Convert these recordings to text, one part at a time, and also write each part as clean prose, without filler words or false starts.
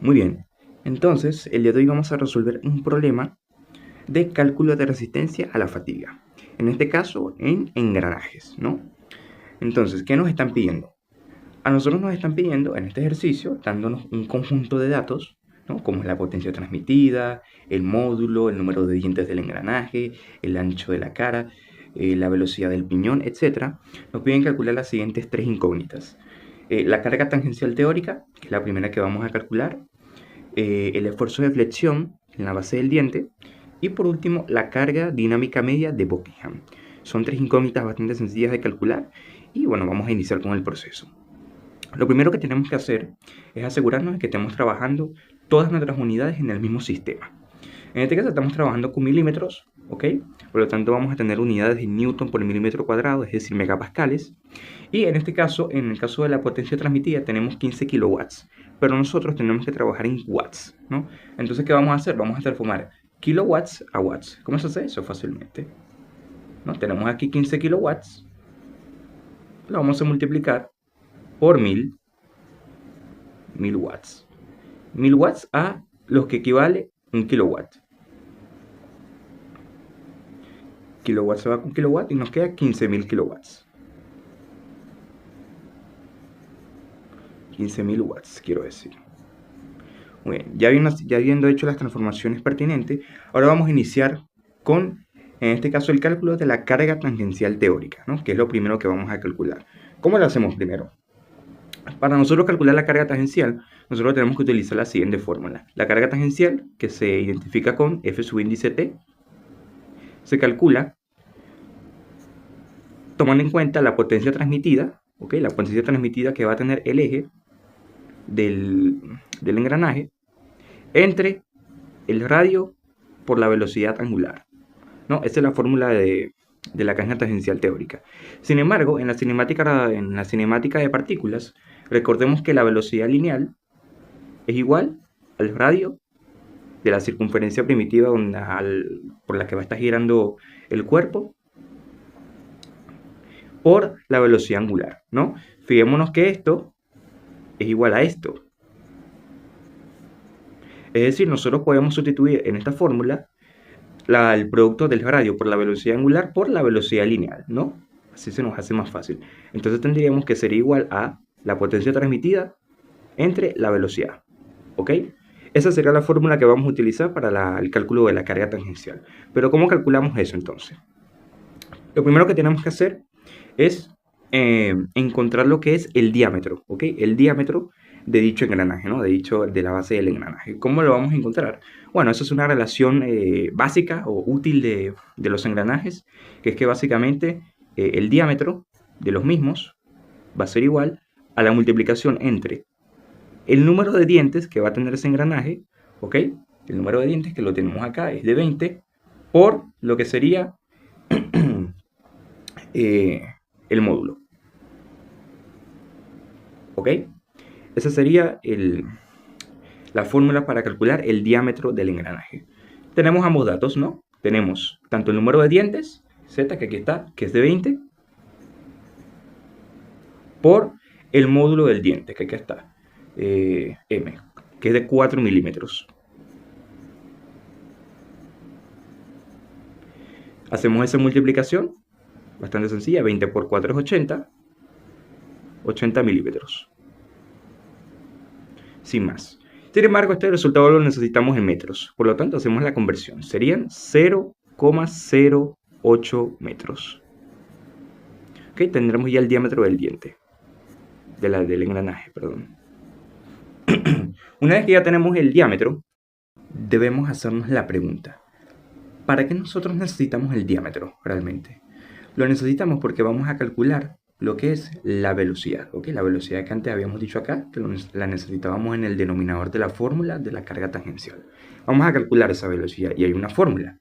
Muy bien, entonces el día de hoy vamos a resolver un problema de cálculo de resistencia a la fatiga. En este caso, en engranajes, ¿no? Entonces, ¿qué nos están pidiendo? A nosotros nos están pidiendo en este ejercicio, dándonos un conjunto de datos, ¿no? Como es la potencia transmitida, el módulo, el número de dientes del engranaje, el ancho de la cara, la velocidad del piñón, etc. Nos piden calcular las siguientes tres incógnitas. La carga tangencial teórica, que es la primera que vamos a calcular, el esfuerzo de flexión en la base del diente y por último la carga dinámica media de Buckingham. Son tres incógnitas bastante sencillas de calcular y bueno, vamos a iniciar con el proceso. Lo primero que tenemos que hacer es asegurarnos de que estemos trabajando todas nuestras unidades en el mismo sistema. En este caso estamos trabajando con milímetros, ¿ok? Por lo tanto vamos a tener unidades de Newton por milímetro cuadrado, es decir, megapascales. Y en este caso, en el caso de la potencia transmitida, tenemos 15 kilowatts. Pero nosotros tenemos que trabajar en watts, ¿no? Entonces, ¿qué vamos a hacer? Vamos a transformar kilowatts a watts. ¿Cómo se hace eso? Fácilmente, ¿no? Tenemos aquí 15 kilowatts. Lo vamos a multiplicar por 1000 watts. 1000 watts a los que equivale 1 kilowatt. Kilowatt se va con kilowatt y nos queda 15.000 kilowatts. 15.000 watts, quiero decir. Muy bien, ya habiendo hecho las transformaciones pertinentes, ahora vamos a iniciar con, en este caso, el cálculo de la carga tangencial teórica, ¿no? Que es lo primero que vamos a calcular. ¿Cómo lo hacemos primero? Para nosotros calcular la carga tangencial, nosotros tenemos que utilizar la siguiente fórmula. La carga tangencial, que se identifica con F subíndice T, se calcula tomando en cuenta la potencia transmitida, ¿ok? La potencia transmitida que va a tener el eje del engranaje entre el radio por la velocidad angular, ¿no? Esa es la fórmula de la carga tangencial teórica. Sin embargo, en la cinemática de partículas, recordemos que la velocidad lineal es igual al radio de la circunferencia primitiva por la que va a estar girando el cuerpo por la velocidad angular, ¿no? Fijémonos que esto es igual a esto. Es decir, nosotros podemos sustituir en esta fórmula el producto del radio por la velocidad angular por la velocidad lineal, ¿no? Así se nos hace más fácil. Entonces tendríamos que ser igual a la potencia transmitida entre la velocidad, ¿ok? Esa sería la fórmula que vamos a utilizar para el cálculo de la carga tangencial. Pero ¿cómo calculamos eso entonces? Lo primero que tenemos que hacer es encontrar lo que es el diámetro, ¿ok? El diámetro de dicho engranaje, ¿no? De la base del engranaje. ¿Cómo lo vamos a encontrar? Bueno, eso es una relación básica o útil de los engranajes, que es que básicamente el diámetro de los mismos va a ser igual a la multiplicación entre el número de dientes que va a tener ese engranaje, ¿ok? El número de dientes que lo tenemos acá es de 20 por lo que sería el módulo, ¿ok? Esa sería la fórmula para calcular el diámetro del engranaje. Tenemos ambos datos, ¿no? Tenemos tanto el número de dientes, Z, que aquí está, que es de 20, por el módulo del diente, que aquí está, M, que es de 4 milímetros. Hacemos esa multiplicación, bastante sencilla, 20 por 4 es 80, 80 milímetros. Sin más. Sin embargo, este resultado lo necesitamos en metros, por lo tanto hacemos la conversión. Serían 0,08 metros. Ok, tendremos ya el diámetro del diente, del engranaje, perdón. Una vez que ya tenemos el diámetro, debemos hacernos la pregunta: ¿para qué nosotros necesitamos el diámetro realmente? Lo necesitamos porque vamos a calcular lo que es la velocidad, ¿ok? La velocidad que antes habíamos dicho acá, que la necesitábamos en el denominador de la fórmula de la carga tangencial. Vamos a calcular esa velocidad y hay una fórmula.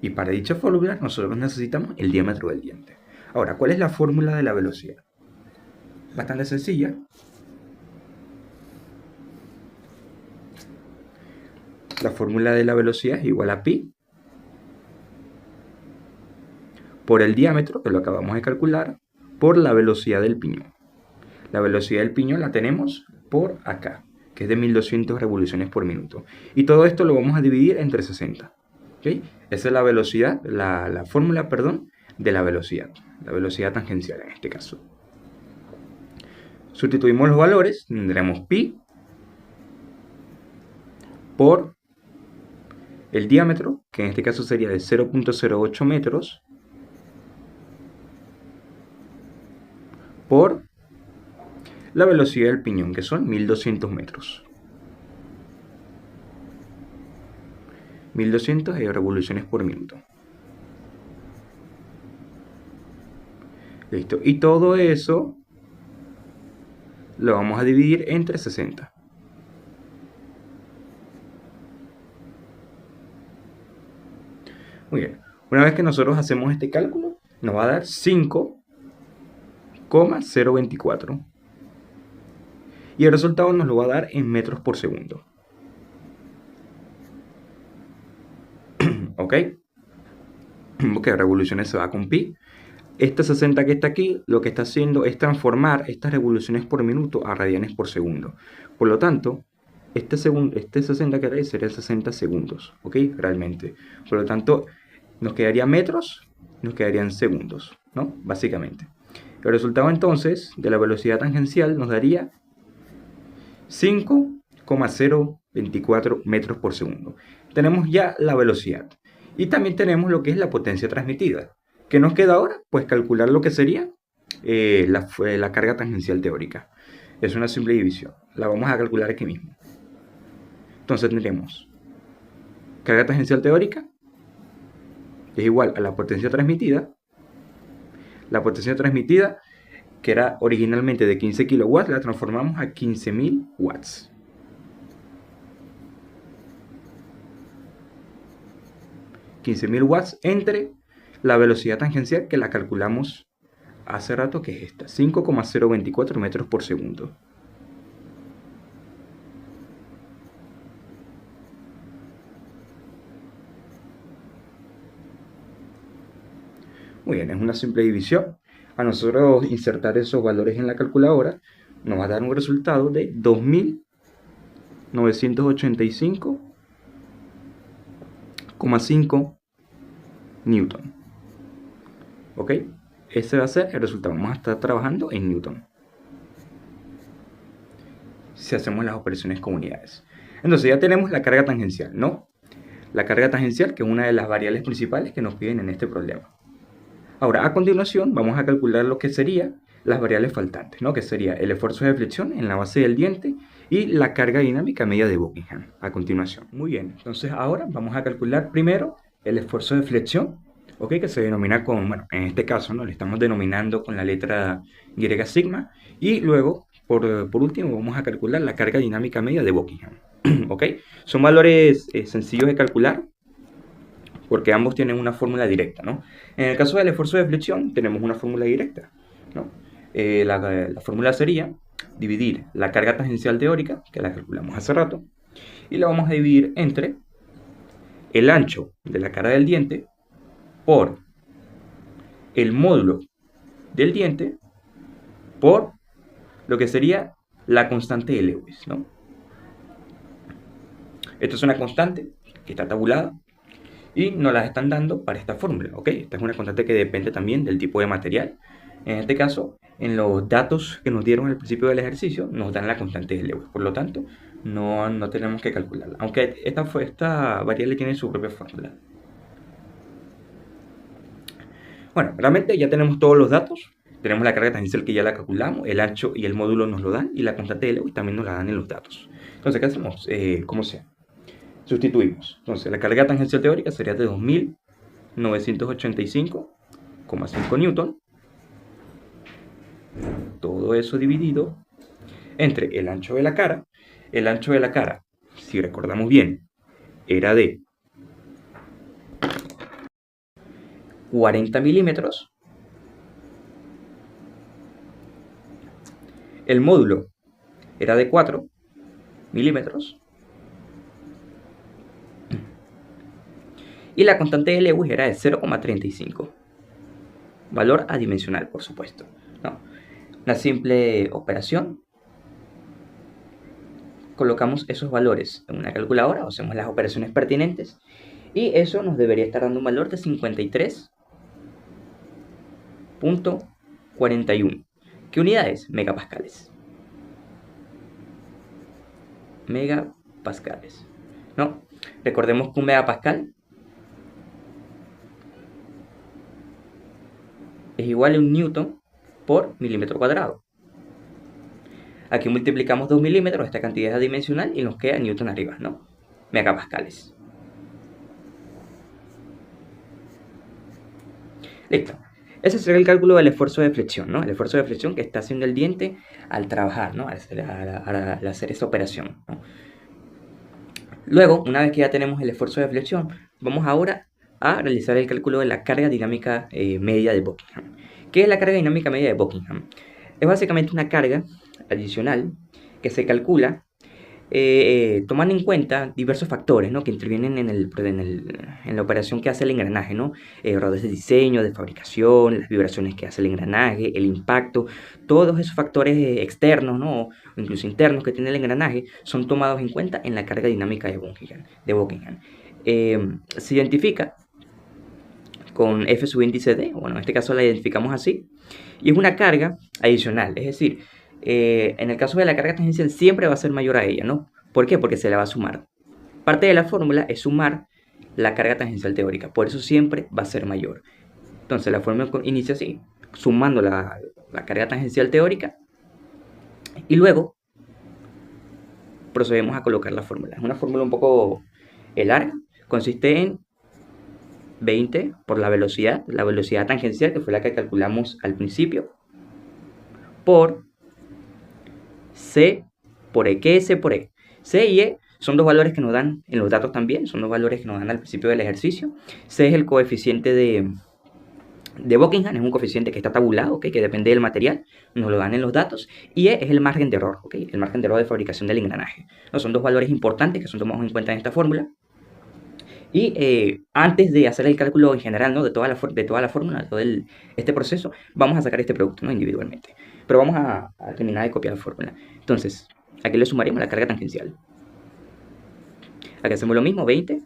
Y para dicha fórmula nosotros necesitamos el diámetro del diente. Ahora, ¿cuál es la fórmula de la velocidad? Bastante sencilla. La fórmula de la velocidad es igual a pi por el diámetro, que lo acabamos de calcular, por la velocidad del piñón. La velocidad del piñón la tenemos por acá. que es de 1200 revoluciones por minuto. Y todo esto lo vamos a dividir entre 60. ¿Okay? Esa es la velocidad, la fórmula, perdón, de la velocidad tangencial en este caso. Sustituimos los valores, tendremos pi por el diámetro, que en este caso sería de 0.08 metros, por la velocidad del piñón, que son 1200 metros. 1200 revoluciones por minuto. Listo. Y todo eso lo vamos a dividir entre 60. Muy bien. Una vez que nosotros hacemos este cálculo, nos va a dar 5,024. Y el resultado nos lo va a dar en metros por segundo. ¿Ok? Porque revoluciones se va con pi. Esta 60 que está aquí, lo que está haciendo es transformar estas revoluciones por minuto a radianes por segundo. Por lo tanto, este 60 que hay sería 60 segundos, ¿ok? Realmente. Por lo tanto, nos quedaría metros, nos quedarían segundos, ¿no? Básicamente. El resultado entonces de la velocidad tangencial nos daría 5,024 metros por segundo. Tenemos ya la velocidad. Y también tenemos lo que es la potencia transmitida. ¿Qué nos queda ahora? Pues calcular lo que sería la carga tangencial teórica. Es una simple división. La vamos a calcular aquí mismo. Entonces tendremos carga tangencial teórica es igual a la potencia transmitida. La potencia transmitida, que era originalmente de 15 kilowatts, la transformamos a 15.000 watts. 15.000 watts entre la velocidad tangencial que la calculamos hace rato, que es esta, 5,024 metros por segundo. Muy bien, es una simple división. A nosotros insertar esos valores en la calculadora nos va a dar un resultado de 2.985,5 Newton. ¿Ok? Ese va a ser el resultado. Vamos a estar trabajando en Newton si hacemos las operaciones con unidades. Entonces ya tenemos la carga tangencial, ¿no? La carga tangencial, que es una de las variables principales que nos piden en este problema. Ahora, a continuación, vamos a calcular lo que serían las variables faltantes, ¿no? Que sería el esfuerzo de flexión en la base del diente y la carga dinámica media de Buckingham, a continuación. Muy bien, entonces ahora vamos a calcular primero el esfuerzo de flexión, ¿ok? Que se denomina con, bueno, en este caso, ¿no? Le estamos denominando con la letra Y sigma. Y luego, por último, vamos a calcular la carga dinámica media de Buckingham, ¿ok? Son valores sencillos de calcular, porque ambos tienen una fórmula directa, ¿no? En el caso del esfuerzo de flexión tenemos una fórmula directa, ¿no? La fórmula sería dividir la carga tangencial teórica, que la calculamos hace rato, y la vamos a dividir entre el ancho de la cara del diente por el módulo del diente por lo que sería la constante de Lewis, ¿no? Esto es una constante que está tabulada y nos las están dando para esta fórmula, ¿ok? Esta es una constante que depende también del tipo de material. En este caso, en los datos que nos dieron al principio del ejercicio, nos dan la constante de Lewis. Por lo tanto, no tenemos que calcularla. Aunque esta variable tiene su propia fórmula. Bueno, realmente ya tenemos todos los datos. Tenemos la carga tangencial que ya la calculamos, el ancho y el módulo nos lo dan, y la constante de Lewis también nos la dan en los datos. Entonces, ¿qué hacemos? Como sea. Sustituimos. Entonces, la carga tangencial teórica sería de 2.985,5 newton. Todo eso dividido entre el ancho de la cara. El ancho de la cara, si recordamos bien, era de 40 milímetros. El módulo era de 4 milímetros. Y la constante de Lewis era de 0,35. Valor adimensional, por supuesto, ¿no? Una simple operación colocamos esos valores en una calculadora o hacemos las operaciones pertinentes y eso nos debería estar dando un valor de 53.41. ¿Qué unidades? Megapascales. Megapascales. ¿No? Recordemos que un megapascal es igual a un newton por milímetro cuadrado. Aquí multiplicamos 2 milímetros, esta cantidad es adimensional y nos queda newton arriba, ¿no? Megapascales. Listo. Ese sería el cálculo del esfuerzo de flexión, ¿no? El esfuerzo de flexión que está haciendo el diente al trabajar, ¿no? Al hacer esa operación, ¿no? Luego, una vez que ya tenemos el esfuerzo de flexión, vamos ahora a realizar el cálculo de la carga dinámica media de Buckingham. ¿Qué es la carga dinámica media de Buckingham? Es básicamente una carga adicional que se calcula tomando en cuenta diversos factores, ¿no? Que intervienen en la operación que hace el engranaje, ¿no? Errores de diseño, de fabricación, las vibraciones que hace el engranaje, el impacto, todos esos factores externos, ¿no? O incluso internos que tiene el engranaje son tomados en cuenta en la carga dinámica de Buckingham. Se identifica con F subíndice D, bueno, en este caso la identificamos así, y es una carga adicional, es decir, en el caso de la carga tangencial siempre va a ser mayor a ella, ¿no? ¿Por qué? Porque se la va a sumar. Parte de la fórmula es sumar la carga tangencial teórica, por eso siempre va a ser mayor. Entonces la fórmula inicia así, sumando la carga tangencial teórica, y luego procedemos a colocar la fórmula. Es una fórmula un poco larga, consiste en 20 por la velocidad tangencial, que fue la que calculamos al principio, por C por E. ¿Qué es C por E? C y E son dos valores que nos dan en los datos también, son dos valores que nos dan al principio del ejercicio. C es el coeficiente de Buckingham, es un coeficiente que está tabulado, ¿okay? Que depende del material, nos lo dan en los datos, y E es el margen de error, ¿okay? El margen de error de fabricación del engranaje. ¿No? Son dos valores importantes que son tomados en cuenta en esta fórmula. Y antes de hacer el cálculo en general, ¿no? de toda la fórmula, de todo este proceso, vamos a sacar este producto, ¿no? Individualmente. Pero vamos a terminar de copiar la fórmula. Entonces, aquí le sumaremos la carga tangencial. Aquí hacemos lo mismo, 20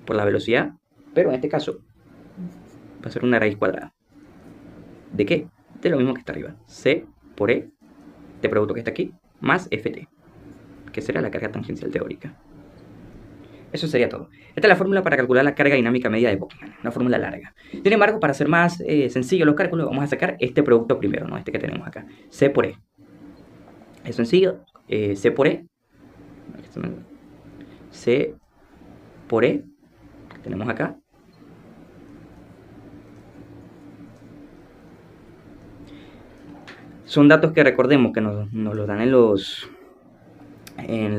por la velocidad, pero en este caso va a ser una raíz cuadrada. ¿De qué? De lo mismo que está arriba. C por E, este producto que está aquí, más Ft, que será la carga tangencial teórica. Eso sería todo. Esta es la fórmula para calcular la carga dinámica media de Buckingham, una fórmula larga. Sin embargo, para hacer más sencillo los cálculos, vamos a sacar este producto primero, ¿no? Este que tenemos acá, C por E. Es sencillo, C por E, C por E, que tenemos acá, son datos que recordemos que nos los dan en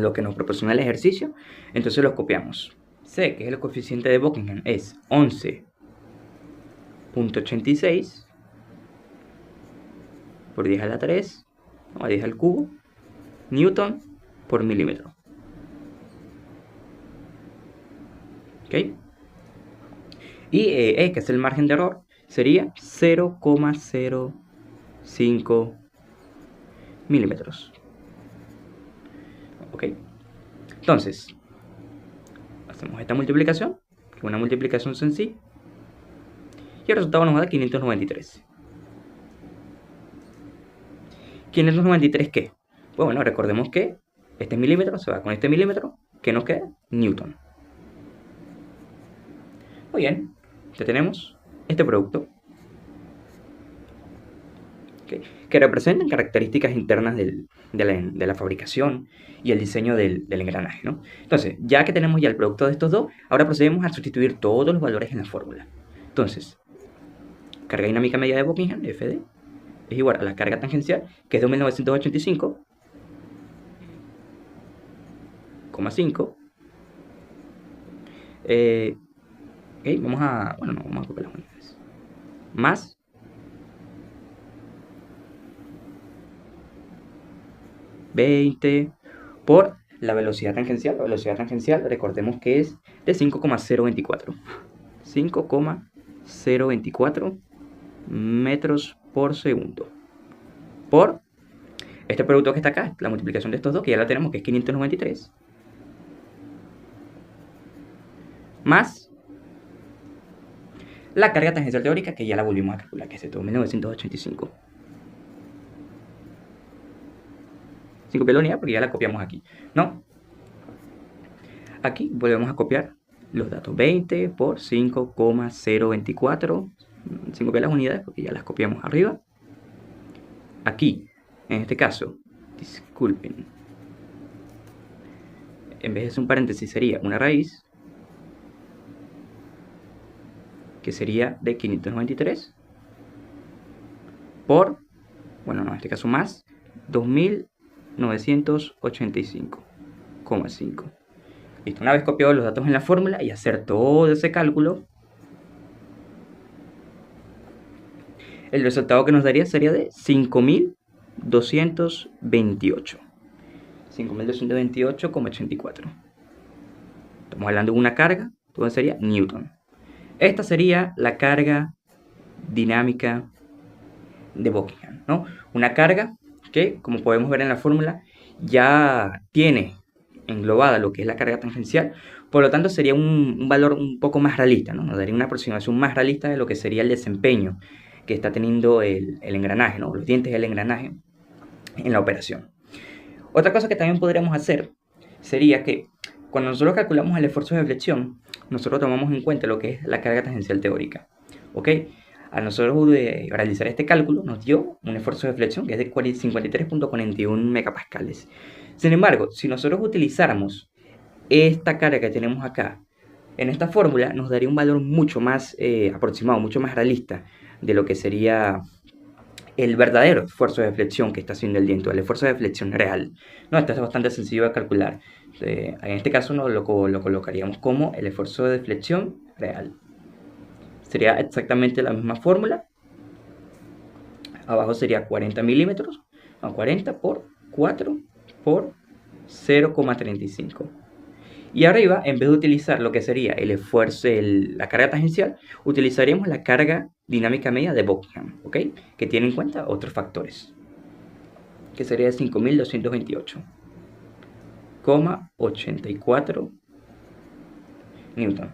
lo que nos proporciona el ejercicio, entonces los copiamos. C, que es el coeficiente de Buckingham, es 11.86 por 10 a la 3, o a 10 al cubo, newton por milímetro. ¿Ok? Y E, que es el margen de error, sería 0,05 milímetros. ¿Ok? Entonces, hacemos esta multiplicación, que es una multiplicación sencilla, y el resultado nos da 593. ¿593 qué? Pues bueno, recordemos que este milímetro se va con este milímetro, ¿qué nos queda? Newton. Muy bien, ya tenemos este producto, que representan características internas de la fabricación y el diseño del engranaje, ¿no? Entonces, ya que tenemos ya el producto de estos dos, ahora procedemos a sustituir todos los valores en la fórmula. Entonces, carga dinámica media de Buckingham, Fd, es igual a la carga tangencial, que es de 1985,5. Okay, vamos a copiar las unidades. Más 20 por la velocidad tangencial. La velocidad tangencial, recordemos que es de 5,024. 5,024 metros por segundo. Por Este producto que está acá, la multiplicación de estos dos, que ya la tenemos, que es 593, más la carga tangencial teórica, que ya la volvimos a calcular, que es esto, 1985. 5 la unidad porque ya la copiamos aquí, ¿no? Aquí volvemos a copiar los datos, 20 por 5,024, 5 las unidades porque ya las copiamos arriba. Aquí, en este caso, disculpen, en vez de ser un paréntesis sería una raíz, que sería de 593 por, bueno, no, en este caso más, 2985,5. Listo, una vez copiado los datos en la fórmula y hacer todo ese cálculo, el resultado que nos daría sería de 5228. 5228,84. Estamos hablando de una carga, entonces sería Newton. Esta sería la carga dinámica de Buckingham, ¿no? Una carga que, como podemos ver en la fórmula, ya tiene englobada lo que es la carga tangencial, por lo tanto sería un valor un poco más realista, ¿no? Nos daría una aproximación más realista de lo que sería el desempeño que está teniendo el engranaje, ¿no? Los dientes del engranaje en la operación. Otra cosa que también podríamos hacer sería que cuando nosotros calculamos el esfuerzo de flexión, nosotros tomamos en cuenta lo que es la carga tangencial teórica, ¿ok? Al nosotros realizar este cálculo nos dio un esfuerzo de flexión que es de 53,41 megapascales. Sin embargo, si nosotros utilizáramos esta carga que tenemos acá en esta fórmula, nos daría un valor mucho más aproximado, mucho más realista de lo que sería el verdadero esfuerzo de flexión que está haciendo el diente, el esfuerzo de flexión real. No, esto es bastante sencillo de calcular. En este caso lo colocaríamos como el esfuerzo de flexión real. Sería exactamente la misma fórmula. Abajo sería 40 milímetros, 40 por 4 por 0,35. Y arriba, en vez de utilizar lo que sería el esfuerzo, la carga tangencial, utilizaríamos la carga dinámica media de Buckingham, ¿ok? Que tiene en cuenta otros factores, que sería 5228,84 Newton.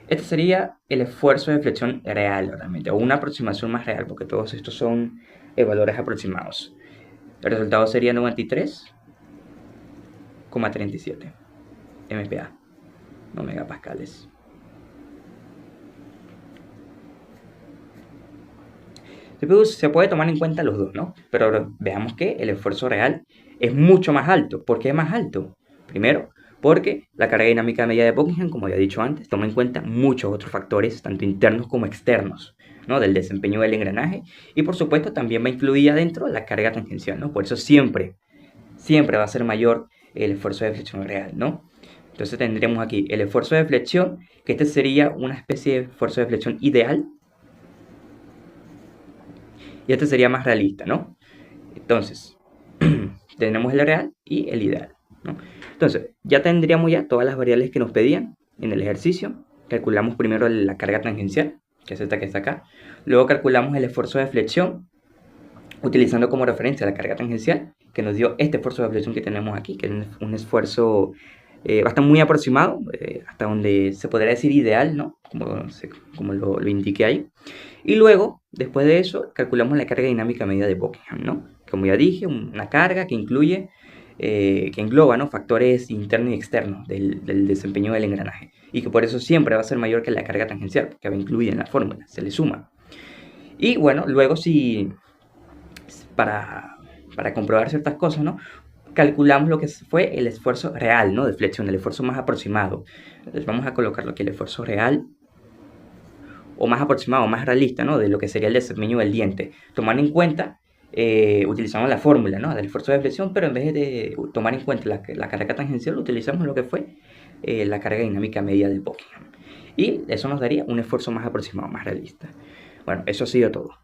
Este sería el esfuerzo de flexión real, realmente, o una aproximación más real, porque todos estos son valores aproximados. El resultado sería 93,37 MPa, no megapascales. Se puede tomar en cuenta los dos, ¿no? Pero ahora veamos que el esfuerzo real es mucho más alto. ¿Por qué es más alto? Primero, porque la carga dinámica media de Buckingham, como ya he dicho antes, toma en cuenta muchos otros factores, tanto internos como externos, ¿no? Del desempeño del engranaje. Y por supuesto también va incluida dentro la carga tangencial, ¿no? Por eso siempre va a ser mayor el esfuerzo de flexión real, ¿no? Entonces tendremos aquí el esfuerzo de flexión, que este sería una especie de esfuerzo de flexión ideal. Y este sería más realista, ¿no? Entonces, tenemos el real y el ideal, ¿no? Entonces, ya tendríamos ya todas las variables que nos pedían en el ejercicio. Calculamos primero la carga tangencial, que es esta que está acá. Luego calculamos el esfuerzo de flexión, utilizando como referencia la carga tangencial, que nos dio este esfuerzo de flexión que tenemos aquí, que es un esfuerzo bastante muy aproximado, hasta donde se podría decir ideal, ¿no? Como lo indiqué ahí. Y luego, después de eso, calculamos la carga dinámica media de Buckingham, ¿no? Como ya dije, una carga que incluye, que engloba, ¿no? Factores internos y externos del desempeño del engranaje. Y que por eso siempre va a ser mayor que la carga tangencial, porque va incluida en la fórmula, se le suma. Y bueno, luego si para comprobar ciertas cosas, ¿no? Calculamos lo que fue el esfuerzo real, ¿no? De flexión, el esfuerzo más aproximado. Entonces vamos a colocarlo aquí, el esfuerzo real, o más aproximado, más realista, ¿no? De lo que sería el desempeño del diente. Tomar en cuenta, utilizamos la fórmula, ¿no? Del esfuerzo de flexión, pero en vez de tomar en cuenta la carga tangencial, utilizamos lo que fue la carga dinámica media de Buckingham. Y eso nos daría un esfuerzo más aproximado, más realista. Bueno, eso ha sido todo.